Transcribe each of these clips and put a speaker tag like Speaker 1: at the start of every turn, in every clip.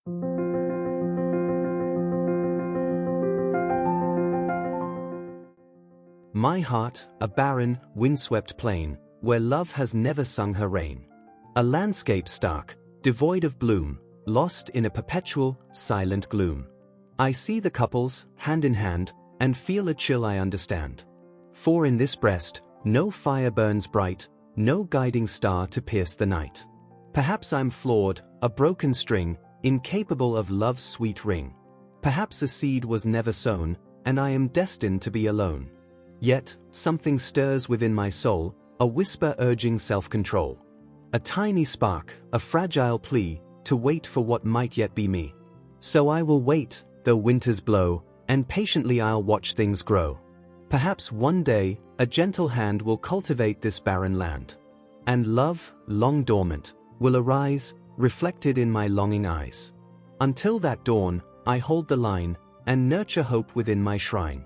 Speaker 1: My heart, a barren, windswept plain, where love has never sung her reign. A landscape stark, devoid of bloom, lost in a perpetual, silent gloom. I see the couples, hand in hand, and feel a chill I understand. For in this breast, no fire burns bright, no guiding star to pierce the night. Perhaps I'm flawed, a broken string, incapable of love's sweet ring. Perhaps a seed was never sown, and I am destined to be alone. Yet, something stirs within my soul, a whisper urging self-control. A tiny spark, a fragile plea, to wait for what might yet be me. So I will wait, though winters blow, and patiently I'll watch things grow. Perhaps one day, a gentle hand will cultivate this barren land. And love, long dormant, will arise, reflected in my longing eyes. Until that dawn, I hold the line, and nurture hope within my shrine.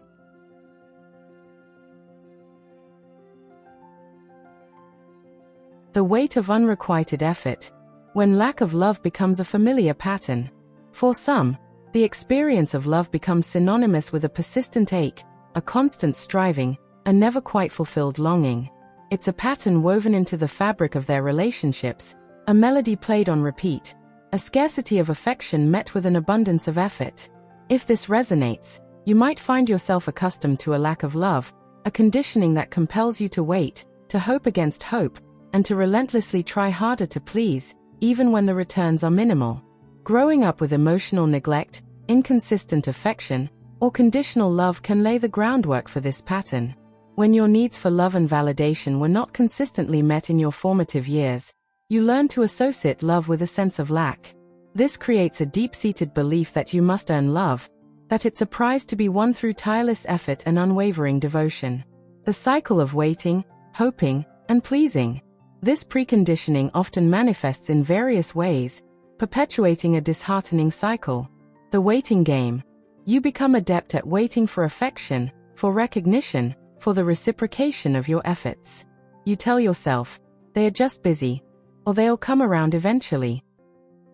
Speaker 2: The weight of unrequited effort, when lack of love becomes a familiar pattern. For some, the experience of love becomes synonymous with a persistent ache, a constant striving, a never quite fulfilled longing. It's a pattern woven into the fabric of their relationships, a melody played on repeat, a scarcity of affection met with an abundance of effort. If this resonates, you might find yourself accustomed to a lack of love, a conditioning that compels you to wait, to hope against hope, and to relentlessly try harder to please, even when the returns are minimal. Growing up with emotional neglect, inconsistent affection, or conditional love can lay the groundwork for this pattern. When your needs for love and validation were not consistently met in your formative years, you learn to associate love with a sense of lack. This creates a deep-seated belief that you must earn love, that it's a prize to be won through tireless effort and unwavering devotion. The cycle of waiting, hoping, and pleasing. This preconditioning often manifests in various ways, perpetuating a disheartening cycle. The waiting game. You become adept at waiting for affection, for recognition, for the reciprocation of your efforts. You tell yourself, they are just busy, or they'll come around eventually.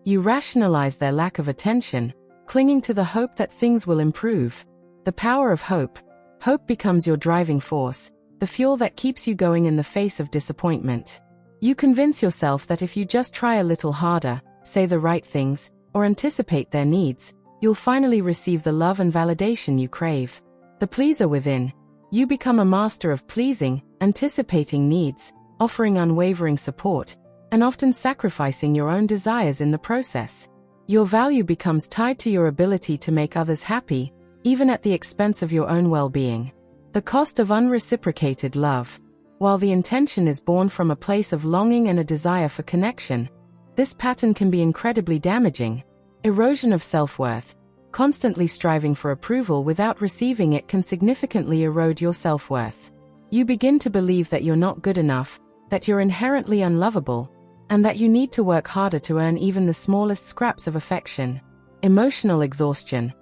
Speaker 2: You rationalize their lack of attention, clinging to the hope that things will improve. The power of hope. Hope becomes your driving force, the fuel that keeps you going in the face of disappointment. You convince yourself that if you just try a little harder, say the right things, or anticipate their needs, you'll finally receive the love and validation you crave. The pleaser within. You become a master of pleasing, anticipating needs, offering unwavering support, and often sacrificing your own desires in the process. Your value becomes tied to your ability to make others happy, even at the expense of your own well-being. The cost of unreciprocated love. While the intention is born from a place of longing and a desire for connection, this pattern can be incredibly damaging. Erosion of self-worth. Constantly striving for approval without receiving it can significantly erode your self-worth. You begin to believe that you're not good enough, that you're inherently unlovable, and that you need to work harder to earn even the smallest scraps of affection. Emotional exhaustion.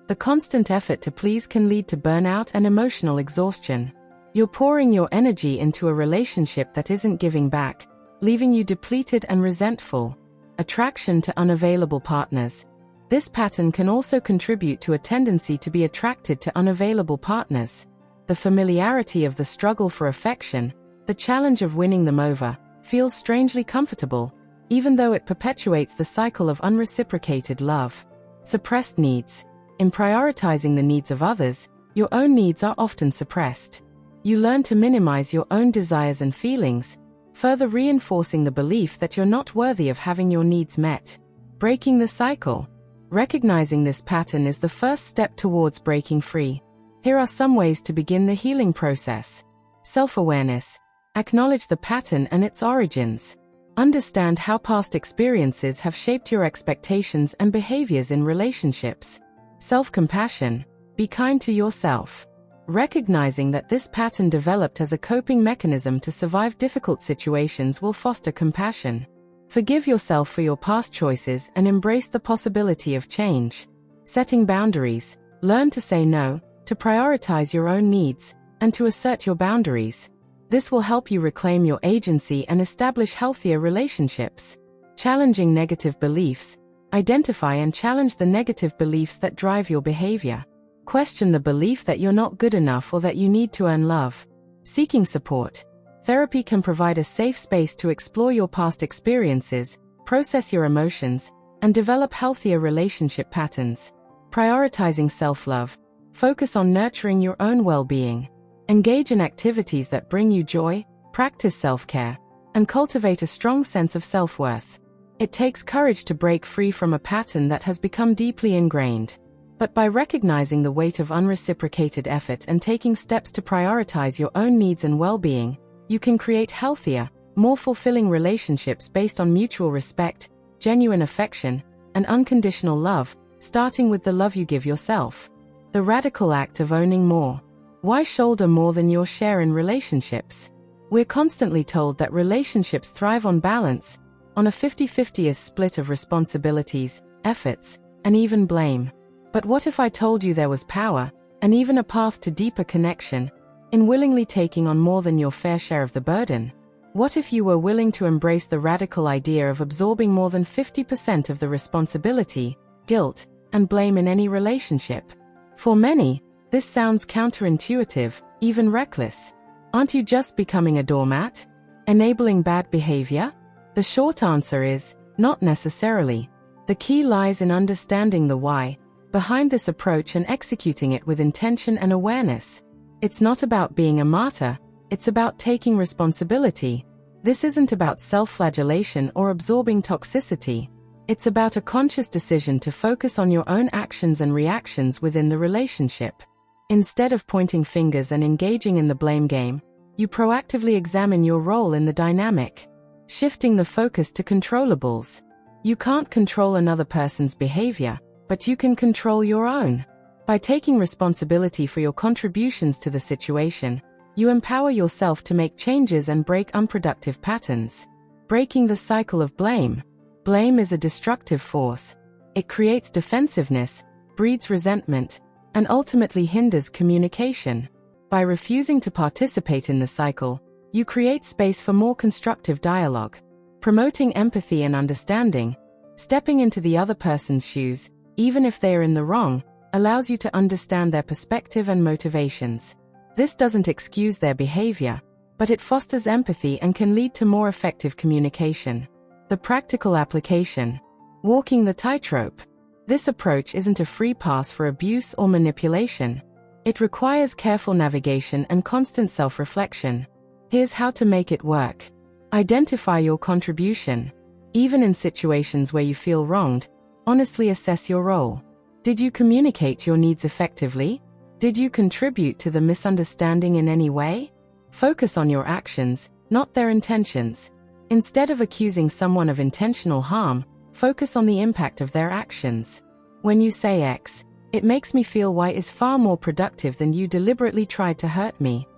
Speaker 2: The constant effort to please can lead to burnout and emotional exhaustion. You're pouring your energy into a relationship that isn't giving back, leaving you depleted and resentful. Attraction to unavailable partners. This pattern can also contribute to a tendency to be attracted to unavailable partners. The familiarity of the struggle for affection, the challenge of winning them over, feels strangely comfortable, even though it perpetuates the cycle of unreciprocated love. Suppressed needs. In prioritizing the needs of others, your own needs are often suppressed. You learn to minimize your own desires and feelings, further reinforcing the belief that you're not worthy of having your needs met. Breaking the cycle. Recognizing this pattern is the first step towards breaking free. Here are some ways to begin the healing process. Self-awareness. Acknowledge the pattern and its origins. Understand how past experiences have shaped your expectations and behaviors in relationships. Self-compassion. Be kind to yourself. Recognizing that this pattern developed as a coping mechanism to survive difficult situations will foster compassion. Forgive yourself for your past choices and embrace the possibility of change. Setting boundaries. Learn to say no, to prioritize your own needs, and to assert your boundaries. This will help you reclaim your agency and establish healthier relationships. Challenging negative beliefs. Identify and challenge the negative beliefs that drive your behavior. Question the belief that you're not good enough or that you need to earn love. Seeking support. Therapy can provide a safe space to explore your past experiences, process your emotions, and develop healthier relationship patterns. Prioritizing self-love. Focus on nurturing your own well-being. Engage in activities that bring you joy, practice self-care, and cultivate a strong sense of self-worth. It takes courage to break free from a pattern that has become deeply ingrained. But by recognizing the weight of unreciprocated effort and taking steps to prioritize your own needs and well-being, you can create healthier, more fulfilling relationships based on mutual respect, genuine affection, and unconditional love, starting with the love you give yourself. The radical act of owning more. Why shoulder more than your share in relationships? We're constantly told that relationships thrive on balance, on a 50-50 split of responsibilities, efforts, and even blame. But what if I told you there was power, and even a path to deeper connection, in willingly taking on more than your fair share of the burden? What if you were willing to embrace the radical idea of absorbing more than 50% of the responsibility, guilt, and blame in any relationship? For many, this sounds counterintuitive, even reckless. Aren't you just becoming a doormat? Enabling bad behavior? The short answer is, not necessarily. The key lies in understanding the why behind this approach and executing it with intention and awareness. It's not about being a martyr, it's about taking responsibility. This isn't about self-flagellation or absorbing toxicity. It's about a conscious decision to focus on your own actions and reactions within the relationship. Instead of pointing fingers and engaging in the blame game, you proactively examine your role in the dynamic, shifting the focus to controllables. You can't control another person's behavior, but you can control your own. By taking responsibility for your contributions to the situation, you empower yourself to make changes and break unproductive patterns. Breaking the cycle of blame. Blame is a destructive force. It creates defensiveness, breeds resentment, and ultimately hinders communication. By refusing to participate in the cycle, you create space for more constructive dialogue. Promoting empathy and understanding. Stepping into the other person's shoes, even if they are in the wrong, allows you to understand their perspective and motivations. This doesn't excuse their behavior, but it fosters empathy and can lead to more effective communication. The practical application. Walking the tightrope. This approach isn't a free pass for abuse or manipulation. It requires careful navigation and constant self-reflection. Here's how to make it work. Identify your contribution. Even in situations where you feel wronged, honestly assess your role. Did you communicate your needs effectively? Did you contribute to the misunderstanding in any way? Focus on your actions, not their intentions. Instead of accusing someone of intentional harm, focus on the impact of their actions. When you say X, it makes me feel Y is far more productive than you deliberately tried to hurt me.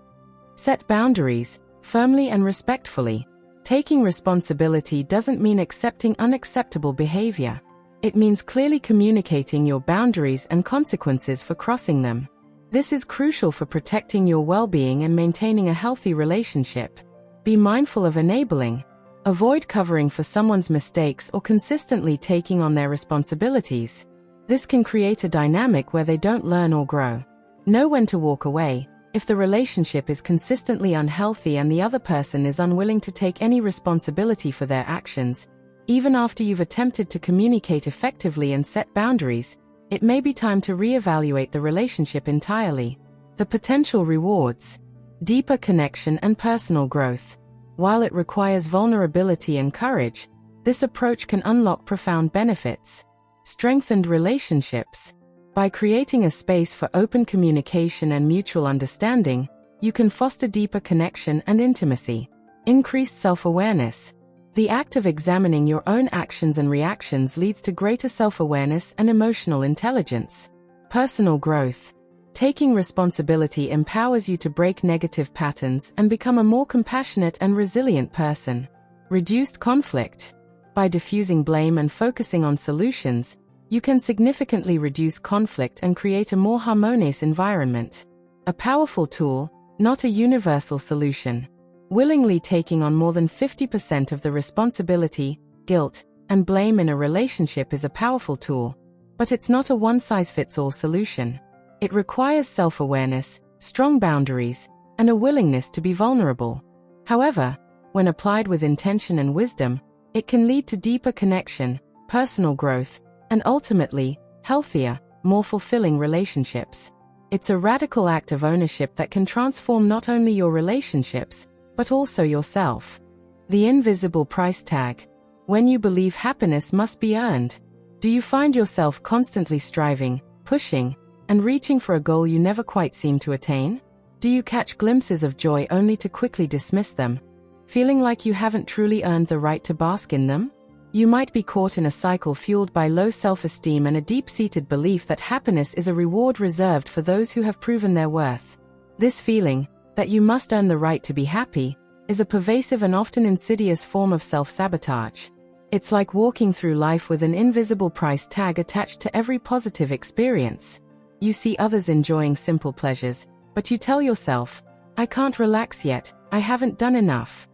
Speaker 2: Set boundaries, firmly and respectfully. Taking responsibility doesn't mean accepting unacceptable behavior. It means clearly communicating your boundaries and consequences for crossing them. This is crucial for protecting your well-being and maintaining a healthy relationship. Be mindful of enabling. Avoid covering for someone's mistakes or consistently taking on their responsibilities. This can create a dynamic where they don't learn or grow. Know when to walk away. If the relationship is consistently unhealthy and the other person is unwilling to take any responsibility for their actions, even after you've attempted to communicate effectively and set boundaries, it may be time to reevaluate the relationship entirely. The potential rewards. Deeper connection and personal growth. While it requires vulnerability and courage, this approach can unlock profound benefits. Strengthened relationships. By creating a space for open communication and mutual understanding, you can foster deeper connection and intimacy. Increased self-awareness. The act of examining your own actions and reactions leads to greater self-awareness and emotional intelligence. Personal growth. Taking responsibility empowers you to break negative patterns and become a more compassionate and resilient person. Reduced conflict. By diffusing blame and focusing on solutions, you can significantly reduce conflict and create a more harmonious environment. A powerful tool, not a universal solution. Willingly taking on more than 50% of the responsibility, guilt, and blame in a relationship is a powerful tool, but it's not a one-size-fits-all solution. It requires self-awareness, strong boundaries, and a willingness to be vulnerable. However, when applied with intention and wisdom, it can lead to deeper connection, personal growth, and ultimately, healthier, more fulfilling relationships. It's a radical act of ownership that can transform not only your relationships, but also yourself. The invisible price tag. When you believe happiness must be earned, do you find yourself constantly striving, pushing, and reaching for a goal you never quite seem to attain? Do you catch glimpses of joy only to quickly dismiss them, feeling like you haven't truly earned the right to bask in them? You might be caught in a cycle fueled by low self-esteem and a deep-seated belief that happiness is a reward reserved for those who have proven their worth. This feeling, that you must earn the right to be happy, is a pervasive and often insidious form of self-sabotage. It's like walking through life with an invisible price tag attached to every positive experience. You see others enjoying simple pleasures, but you tell yourself, "I can't relax yet, I haven't done enough."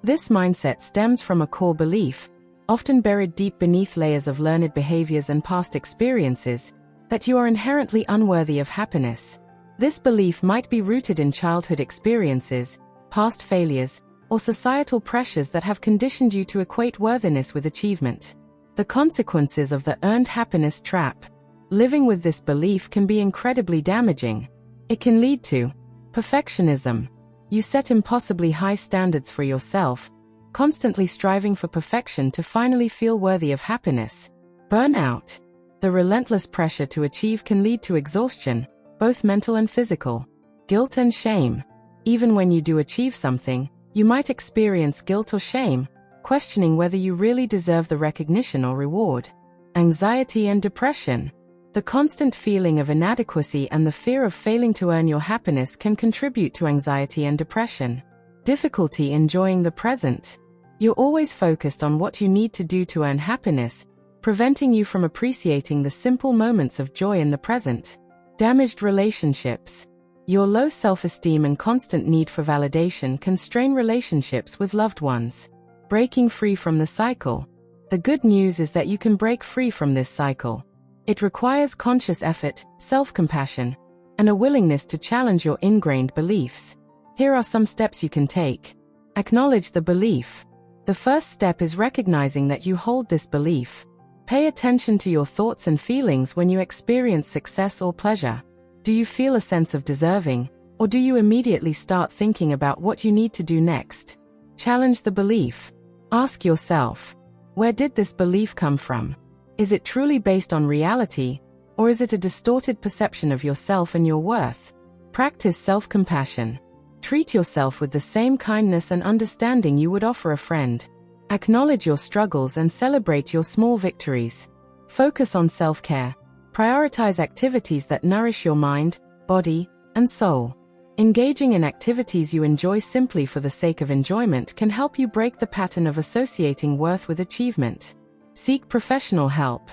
Speaker 2: This mindset stems from a core belief, often buried deep beneath layers of learned behaviors and past experiences, that you are inherently unworthy of happiness. This belief might be rooted in childhood experiences, past failures, or societal pressures that have conditioned you to equate worthiness with achievement. The consequences of the earned happiness trap. Living with this belief can be incredibly damaging. It can lead to perfectionism. You set impossibly high standards for yourself, constantly striving for perfection to finally feel worthy of happiness. Burnout. The relentless pressure to achieve can lead to exhaustion, both mental and physical. Guilt and shame. Even when you do achieve something, you might experience guilt or shame, questioning whether you really deserve the recognition or reward. Anxiety and depression. The constant feeling of inadequacy and the fear of failing to earn your happiness can contribute to anxiety and depression. Difficulty enjoying the present. You're always focused on what you need to do to earn happiness, preventing you from appreciating the simple moments of joy in the present. Damaged relationships. Your low self-esteem and constant need for validation can strain relationships with loved ones. Breaking free from the cycle. The good news is that you can break free from this cycle. It requires conscious effort, self-compassion, and a willingness to challenge your ingrained beliefs. Here are some steps you can take. Acknowledge the belief. The first step is recognizing that you hold this belief. Pay attention to your thoughts and feelings when you experience success or pleasure. Do you feel a sense of deserving, or do you immediately start thinking about what you need to do next? Challenge the belief. Ask yourself, where did this belief come from? Is it truly based on reality, or is it a distorted perception of yourself and your worth? Practice self-compassion. Treat yourself with the same kindness and understanding you would offer a friend. Acknowledge your struggles and celebrate your small victories. Focus on self-care. Prioritize activities that nourish your mind, body, and soul. Engaging in activities you enjoy simply for the sake of enjoyment can help you break the pattern of associating worth with achievement. Seek professional help.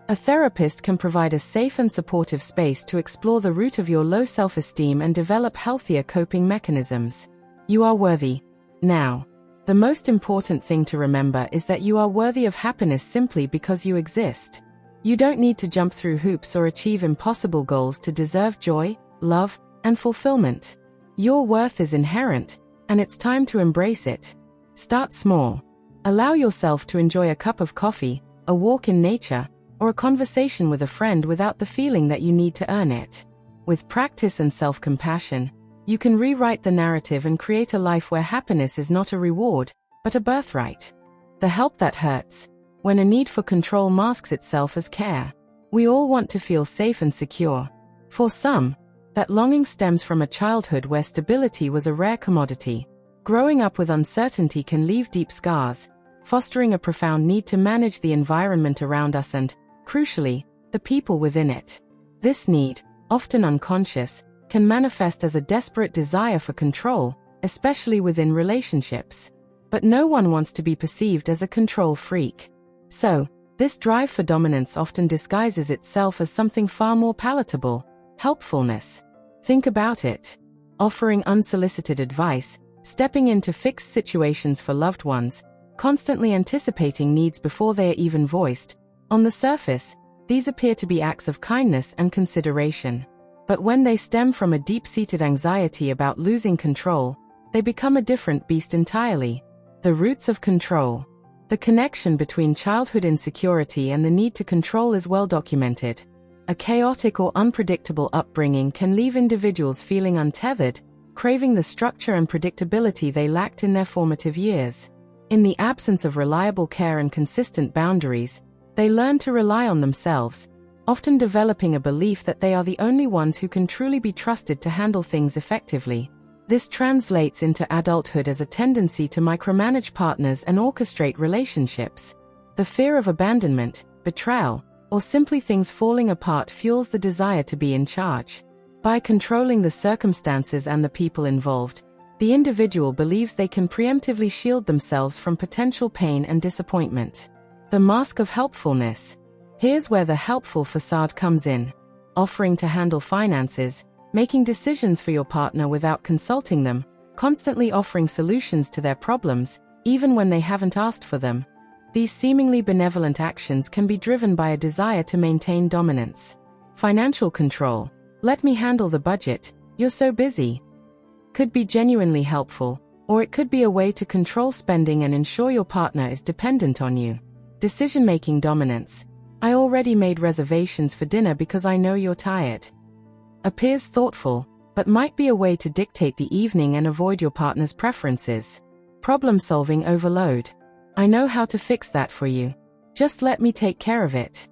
Speaker 2: A therapist can provide a safe and supportive space to explore the root of your low self-esteem and develop healthier coping mechanisms. You are worthy. Now, the most important thing to remember is that you are worthy of happiness simply because you exist. You don't need to jump through hoops or achieve impossible goals to deserve joy, love, and fulfillment. Your worth is inherent, and it's time to embrace it. Start small. Allow yourself to enjoy a cup of coffee, a walk in nature, or a conversation with a friend without the feeling that you need to earn it. With practice and self-compassion, you can rewrite the narrative and create a life where happiness is not a reward, but a birthright. The help that hurts. When a need for control masks itself as care. We all want to feel safe and secure. For some, that longing stems from a childhood where stability was a rare commodity. Growing up with uncertainty can leave deep scars, fostering a profound need to manage the environment around us and, crucially, the people within it. This need, often unconscious, can manifest as a desperate desire for control, especially within relationships. But no one wants to be perceived as a control freak. So, this drive for dominance often disguises itself as something far more palatable: helpfulness. Think about it. Offering unsolicited advice, stepping into fixed situations for loved ones, constantly anticipating needs before they are even voiced. On the surface, these appear to be acts of kindness and consideration. But when they stem from a deep-seated anxiety about losing control, they become a different beast entirely. The roots of control. The connection between childhood insecurity and the need to control is well documented. A chaotic or unpredictable upbringing can leave individuals feeling untethered, craving the structure and predictability they lacked in their formative years. In the absence of reliable care and consistent boundaries, they learn to rely on themselves, often developing a belief that they are the only ones who can truly be trusted to handle things effectively. This translates into adulthood as a tendency to micromanage partners and orchestrate relationships. The fear of abandonment, betrayal, or simply things falling apart fuels the desire to be in charge. By controlling the circumstances and the people involved, the individual believes they can preemptively shield themselves from potential pain and disappointment. The mask of helpfulness. Here's where the helpful facade comes in. Offering to handle finances, making decisions for your partner without consulting them, constantly offering solutions to their problems, even when they haven't asked for them. These seemingly benevolent actions can be driven by a desire to maintain dominance. Financial control. Let me handle the budget, you're so busy. Could be genuinely helpful, or it could be a way to control spending and ensure your partner is dependent on you. Decision-making dominance. I already made reservations for dinner because I know you're tired. Appears thoughtful, but might be a way to dictate the evening and avoid your partner's preferences. Problem-solving overload. I know how to fix that for you. Just let me take care of it.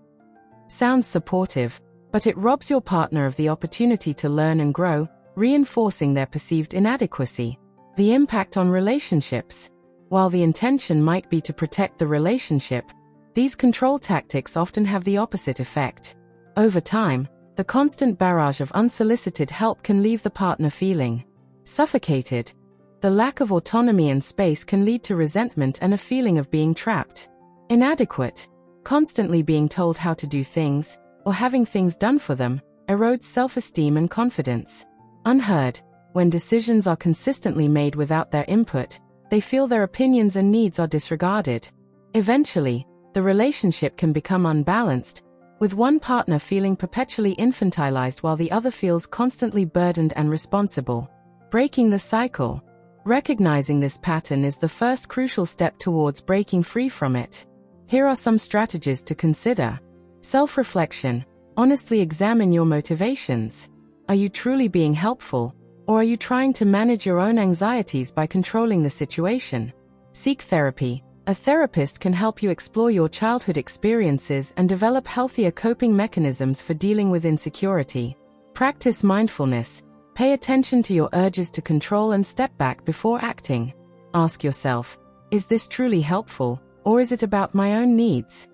Speaker 2: Sounds supportive, but it robs your partner of the opportunity to learn and grow, reinforcing their perceived inadequacy. The impact on relationships. While the intention might be to protect the relationship, these control tactics often have the opposite effect. Over time, the constant barrage of unsolicited help can leave the partner feeling suffocated. The lack of autonomy and space can lead to resentment and a feeling of being trapped. Inadequate. Constantly being told how to do things, or having things done for them, erodes self-esteem and confidence. Unheard. When decisions are consistently made without their input, they feel their opinions and needs are disregarded. Eventually, the relationship can become unbalanced, with one partner feeling perpetually infantilized while the other feels constantly burdened and responsible. Breaking the cycle. Recognizing this pattern is the first crucial step towards breaking free from it. Here are some strategies to consider. Self-reflection. Honestly examine your motivations. Are you truly being helpful, or are you trying to manage your own anxieties by controlling the situation? Seek therapy. A therapist can help you explore your childhood experiences and develop healthier coping mechanisms for dealing with insecurity. Practice mindfulness. Pay attention to your urges to control and step back before acting. Ask yourself, is this truly helpful, or is it about my own needs?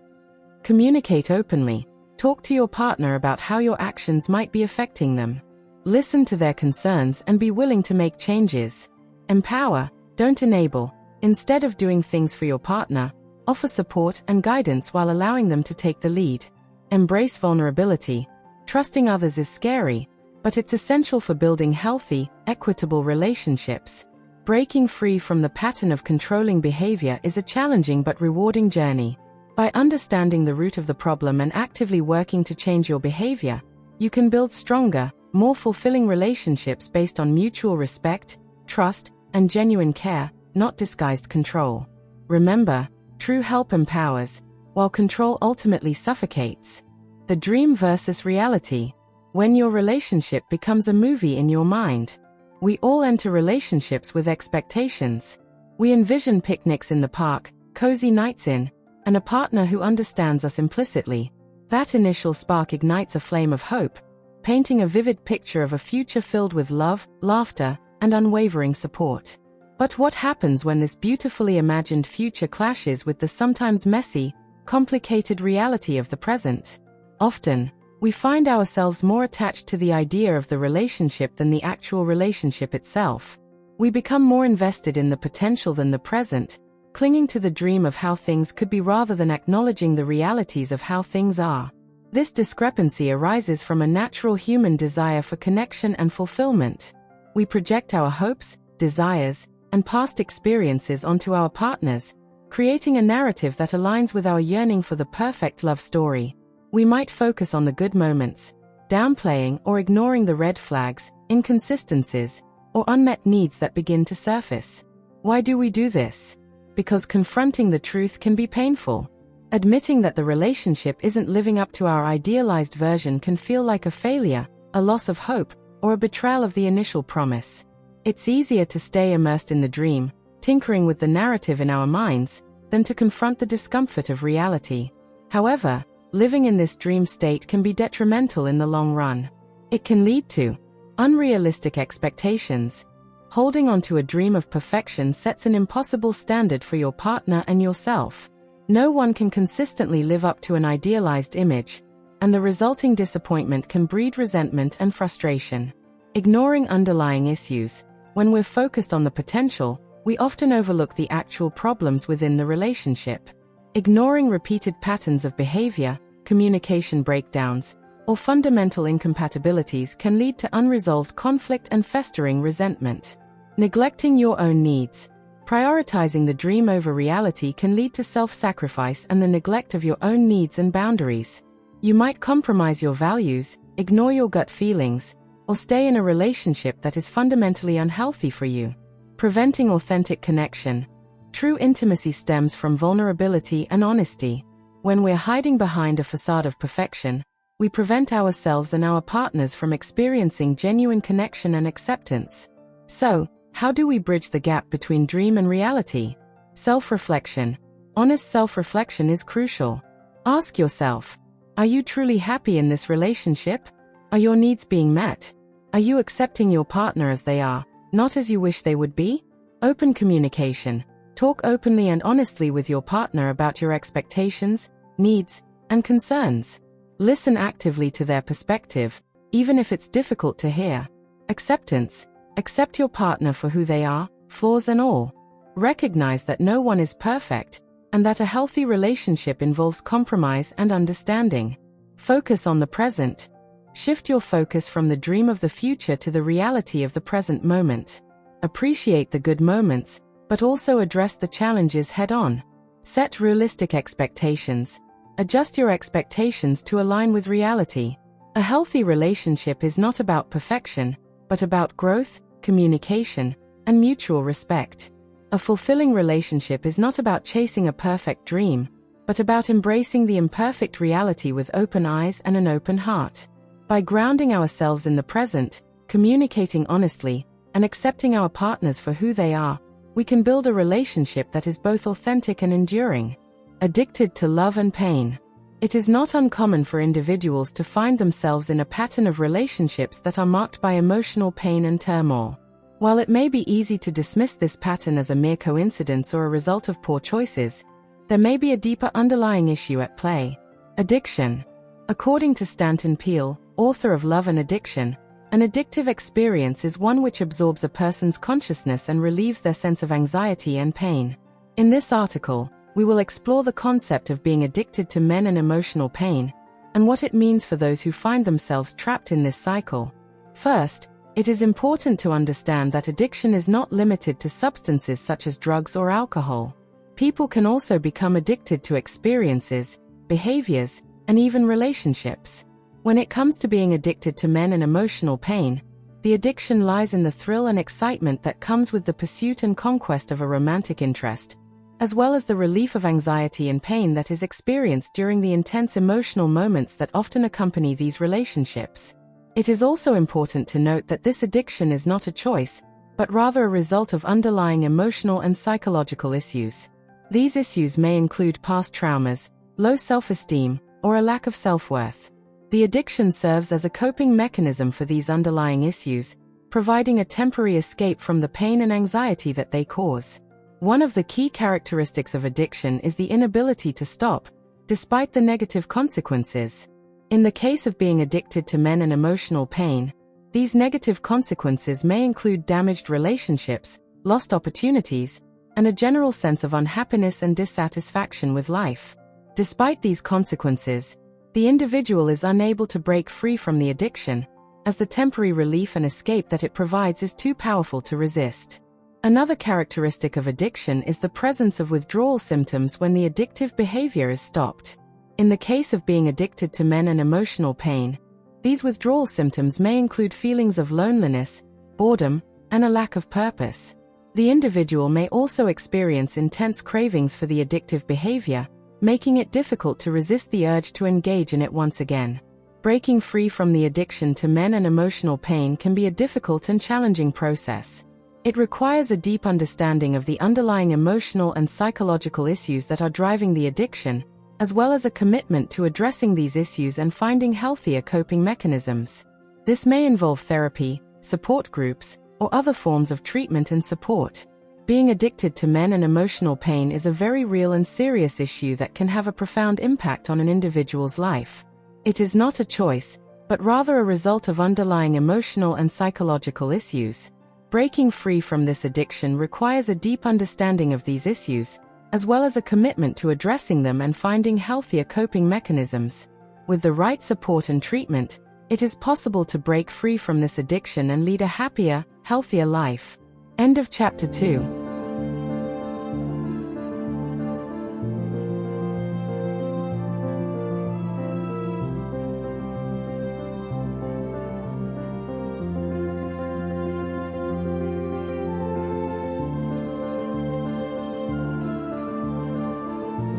Speaker 2: Communicate openly. Talk to your partner about how your actions might be affecting them. Listen to their concerns and be willing to make changes. Empower, don't enable. Instead of doing things for your partner, offer support and guidance while allowing them to take the lead. Embrace vulnerability. Trusting others is scary, but it's essential for building healthy, equitable relationships. Breaking free from the pattern of controlling behavior is a challenging but rewarding journey. By understanding the root of the problem and actively working to change your behavior, you can build stronger, more fulfilling relationships based on mutual respect, trust, and genuine care, not disguised control. Remember, true help empowers, while control ultimately suffocates. The dream versus reality. When your relationship becomes a movie in your mind. We all enter relationships with expectations. We envision picnics in the park, cozy nights in, and a partner who understands us implicitly. That initial spark ignites a flame of hope, painting a vivid picture of a future filled with love, laughter, and unwavering support. But what happens when this beautifully imagined future clashes with the sometimes messy, complicated reality of the present? Often, we find ourselves more attached to the idea of the relationship than the actual relationship itself. We become more invested in the potential than the present, clinging to the dream of how things could be rather than acknowledging the realities of how things are. This discrepancy arises from a natural human desire for connection and fulfillment. We project our hopes, desires, and past experiences onto our partners, creating a narrative that aligns with our yearning for the perfect love story. We might focus on the good moments, downplaying or ignoring the red flags, inconsistencies, or unmet needs that begin to surface. Why do we do this? Because confronting the truth can be painful. Admitting that the relationship isn't living up to our idealized version can feel like a failure, a loss of hope, or a betrayal of the initial promise. It's easier to stay immersed in the dream, tinkering with the narrative in our minds, than to confront the discomfort of reality. However, living in this dream state can be detrimental in the long run. It can lead to unrealistic expectations. Holding on to a dream of perfection sets an impossible standard for your partner and yourself. No one can consistently live up to an idealized image, and the resulting disappointment can breed resentment and frustration. Ignoring underlying issues. When we're focused on the potential, we often overlook the actual problems within the relationship. Ignoring repeated patterns of behavior, communication breakdowns, or fundamental incompatibilities can lead to unresolved conflict and festering resentment. Neglecting your own needs. Prioritizing the dream over reality can lead to self-sacrifice and the neglect of your own needs and boundaries. You might compromise your values, ignore your gut feelings, or stay in a relationship that is fundamentally unhealthy for you. Preventing authentic connection. True intimacy stems from vulnerability and honesty. When we're hiding behind a facade of perfection, we prevent ourselves and our partners from experiencing genuine connection and acceptance. So, how do we bridge the gap between dream and reality? Self-reflection. Honest self-reflection is crucial. Ask yourself, are you truly happy in this relationship? Are your needs being met? Are you accepting your partner as they are, not as you wish they would be? Open communication. Talk openly and honestly with your partner about your expectations, needs, and concerns. Listen actively to their perspective, even if it's difficult to hear. Acceptance. Accept your partner for who they are, flaws and all. Recognize that no one is perfect, and that a healthy relationship involves compromise and understanding. Focus on the present. Shift your focus from the dream of the future to the reality of the present moment. Appreciate the good moments, but also address the challenges head-on. Set realistic expectations. Adjust your expectations to align with reality. A healthy relationship is not about perfection, but about growth, communication, and mutual respect. A fulfilling relationship is not about chasing a perfect dream, but about embracing the imperfect reality with open eyes and an open heart. By grounding ourselves in the present, communicating honestly, and accepting our partners for who they are, we can build a relationship that is both authentic and enduring. Addicted to love and pain. It is not uncommon for individuals to find themselves in a pattern of relationships that are marked by emotional pain and turmoil. While it may be easy to dismiss this pattern as a mere coincidence or a result of poor choices, there may be a deeper underlying issue at play. Addiction. According to Stanton Peele, author of Love and Addiction, an addictive experience is one which absorbs a person's consciousness and relieves their sense of anxiety and pain. In this article, we will explore the concept of being addicted to men and emotional pain, and what it means for those who find themselves trapped in this cycle. First, it is important to understand that addiction is not limited to substances such as drugs or alcohol. People can also become addicted to experiences, behaviors, and even relationships. When it comes to being addicted to men and emotional pain, the addiction lies in the thrill and excitement that comes with the pursuit and conquest of a romantic interest, as well as the relief of anxiety and pain that is experienced during the intense emotional moments that often accompany these relationships. It is also important to note that this addiction is not a choice, but rather a result of underlying emotional and psychological issues. These issues may include past traumas, low self-esteem, or a lack of self-worth. The addiction serves as a coping mechanism for these underlying issues, providing a temporary escape from the pain and anxiety that they cause. One of the key characteristics of addiction is the inability to stop, despite the negative consequences. In the case of being addicted to men and emotional pain, these negative consequences may include damaged relationships, lost opportunities, and a general sense of unhappiness and dissatisfaction with life. Despite these consequences, the individual is unable to break free from the addiction, as the temporary relief and escape that it provides is too powerful to resist. Another characteristic of addiction is the presence of withdrawal symptoms when the addictive behavior is stopped. In the case of being addicted to men and emotional pain, these withdrawal symptoms may include feelings of loneliness, boredom, and a lack of purpose. The individual may also experience intense cravings for the addictive behavior, making it difficult to resist the urge to engage in it once again. Breaking free from the addiction to men and emotional pain can be a difficult and challenging process. It requires a deep understanding of the underlying emotional and psychological issues that are driving the addiction, as well as a commitment to addressing these issues and finding healthier coping mechanisms. This may involve therapy, support groups, or other forms of treatment and support. Being addicted to men and emotional pain is a very real and serious issue that can have a profound impact on an individual's life. It is not a choice, but rather a result of underlying emotional and psychological issues. Breaking free from this addiction requires a deep understanding of these issues, as well as a commitment to addressing them and finding healthier coping mechanisms. With the right support and treatment, it is possible to break free from this addiction and lead a happier, healthier life. End of chapter 2.